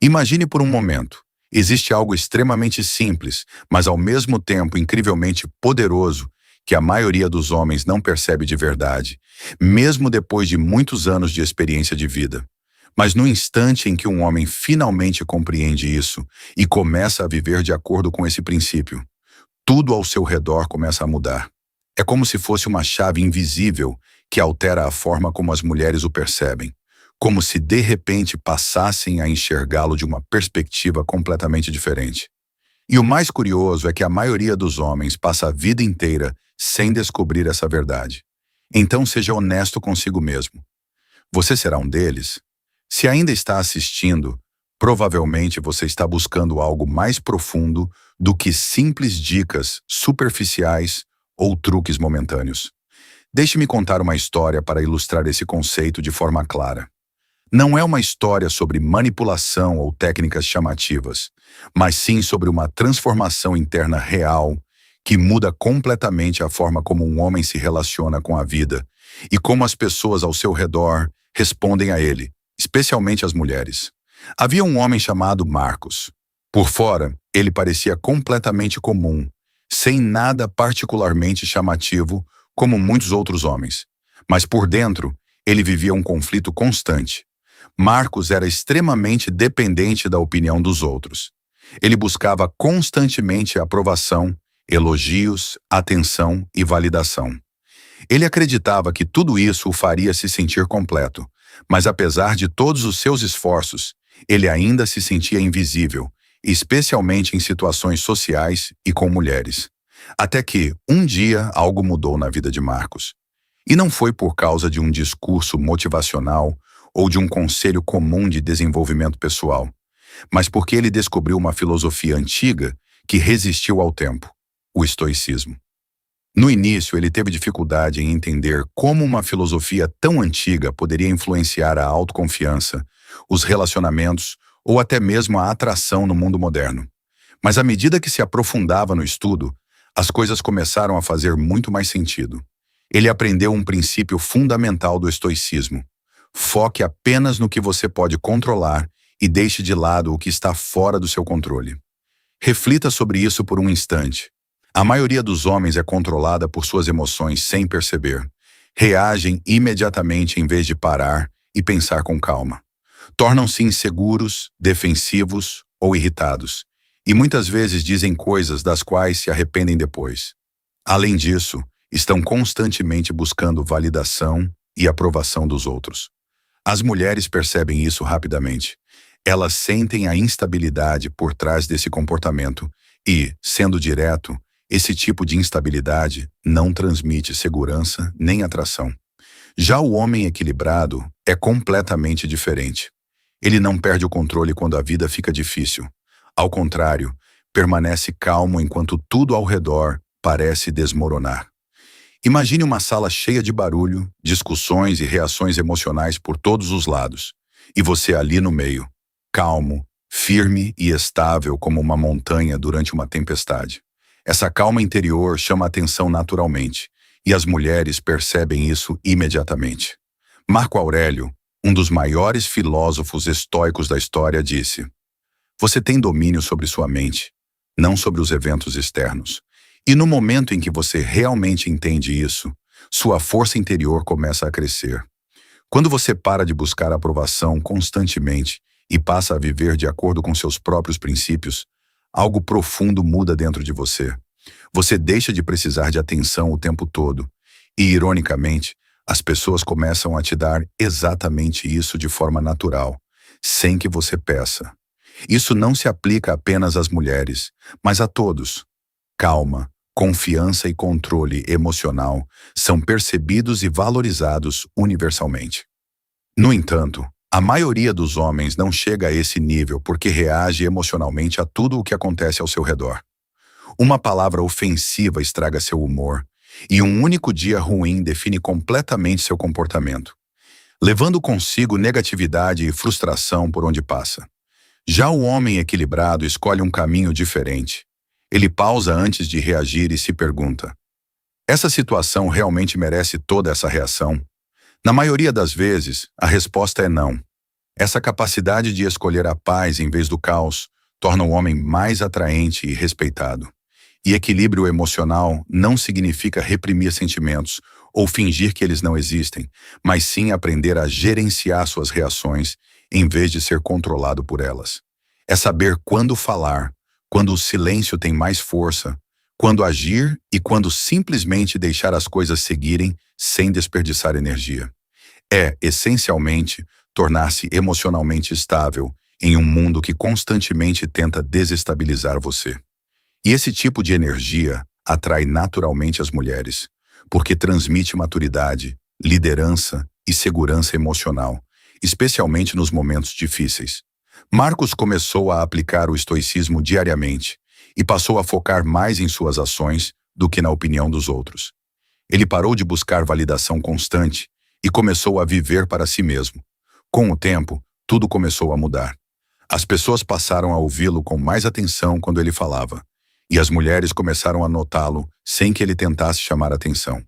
Imagine por um momento. Existe algo extremamente simples, mas ao mesmo tempo incrivelmente poderoso, que a maioria dos homens não percebe de verdade, mesmo depois de muitos anos de experiência de vida. Mas no instante em que um homem finalmente compreende isso e começa a viver de acordo com esse princípio, tudo ao seu redor começa a mudar. É como se fosse uma chave invisível que altera a forma como as mulheres o percebem, como se de repente passassem a enxergá-lo de uma perspectiva completamente diferente. E o mais curioso é que a maioria dos homens passa a vida inteira sem descobrir essa verdade. Então seja honesto consigo mesmo. Você será um deles? Se ainda está assistindo, provavelmente você está buscando algo mais profundo do que simples dicas superficiais ou truques momentâneos. Deixe-me contar uma história para ilustrar esse conceito de forma clara. Não é uma história sobre manipulação ou técnicas chamativas, mas sim sobre uma transformação interna real que muda completamente a forma como um homem se relaciona com a vida e como as pessoas ao seu redor respondem a ele, especialmente as mulheres. Havia um homem chamado Marcos. Por fora, ele parecia completamente comum, sem nada particularmente chamativo, como muitos outros homens. Mas por dentro, ele vivia um conflito constante. Marcos era extremamente dependente da opinião dos outros. Ele buscava constantemente aprovação, elogios, atenção e validação. Ele acreditava que tudo isso o faria se sentir completo, mas apesar de todos os seus esforços, ele ainda se sentia invisível, especialmente em situações sociais e com mulheres. Até que, um dia, algo mudou na vida de Marcos. E não foi por causa de um discurso motivacional ou de um conselho comum de desenvolvimento pessoal, mas porque ele descobriu uma filosofia antiga que resistiu ao tempo, o estoicismo. No início, ele teve dificuldade em entender como uma filosofia tão antiga poderia influenciar a autoconfiança, os relacionamentos ou até mesmo a atração no mundo moderno. Mas à medida que se aprofundava no estudo, as coisas começaram a fazer muito mais sentido. Ele aprendeu um princípio fundamental do estoicismo. Foque apenas no que você pode controlar e deixe de lado o que está fora do seu controle. Reflita sobre isso por um instante. A maioria dos homens é controlada por suas emoções sem perceber. Reagem imediatamente em vez de parar e pensar com calma. Tornam-se inseguros, defensivos ou irritados, e muitas vezes dizem coisas das quais se arrependem depois. Além disso, estão constantemente buscando validação e aprovação dos outros. As mulheres percebem isso rapidamente. Elas sentem a instabilidade por trás desse comportamento e, sendo direto, esse tipo de instabilidade não transmite segurança nem atração. Já o homem equilibrado é completamente diferente. Ele não perde o controle quando a vida fica difícil. Ao contrário, permanece calmo enquanto tudo ao redor parece desmoronar. Imagine uma sala cheia de barulho, discussões e reações emocionais por todos os lados, e você ali no meio, calmo, firme e estável como uma montanha durante uma tempestade. Essa calma interior chama a atenção naturalmente, e as mulheres percebem isso imediatamente. Marco Aurélio, um dos maiores filósofos estoicos da história, disse: "Você tem domínio sobre sua mente, não sobre os eventos externos. E no momento em que você realmente entende isso, sua força interior começa a crescer. Quando você para de buscar aprovação constantemente e passa a viver de acordo com seus próprios princípios, algo profundo muda dentro de você. Você deixa de precisar de atenção o tempo todo. E, ironicamente, as pessoas começam a te dar exatamente isso de forma natural, sem que você peça. Isso não se aplica apenas às mulheres, mas a todos. Calma, confiança e controle emocional são percebidos e valorizados universalmente. No entanto, a maioria dos homens não chega a esse nível porque reage emocionalmente a tudo o que acontece ao seu redor. Uma palavra ofensiva estraga seu humor, e um único dia ruim define completamente seu comportamento, levando consigo negatividade e frustração por onde passa. Já o homem equilibrado escolhe um caminho diferente. Ele pausa antes de reagir e se pergunta: essa situação realmente merece toda essa reação? Na maioria das vezes, a resposta é não. Essa capacidade de escolher a paz em vez do caos torna o homem mais atraente e respeitado. E equilíbrio emocional não significa reprimir sentimentos ou fingir que eles não existem, mas sim aprender a gerenciar suas reações em vez de ser controlado por elas. É saber quando falar, quando o silêncio tem mais força, quando agir e quando simplesmente deixar as coisas seguirem sem desperdiçar energia. É, essencialmente, tornar-se emocionalmente estável em um mundo que constantemente tenta desestabilizar você. E esse tipo de energia atrai naturalmente as mulheres, porque transmite maturidade, liderança e segurança emocional, especialmente nos momentos difíceis. Marcos começou a aplicar o estoicismo diariamente e passou a focar mais em suas ações do que na opinião dos outros. Ele parou de buscar validação constante e começou a viver para si mesmo. Com o tempo, tudo começou a mudar. As pessoas passaram a ouvi-lo com mais atenção quando ele falava, e as mulheres começaram a notá-lo sem que ele tentasse chamar atenção.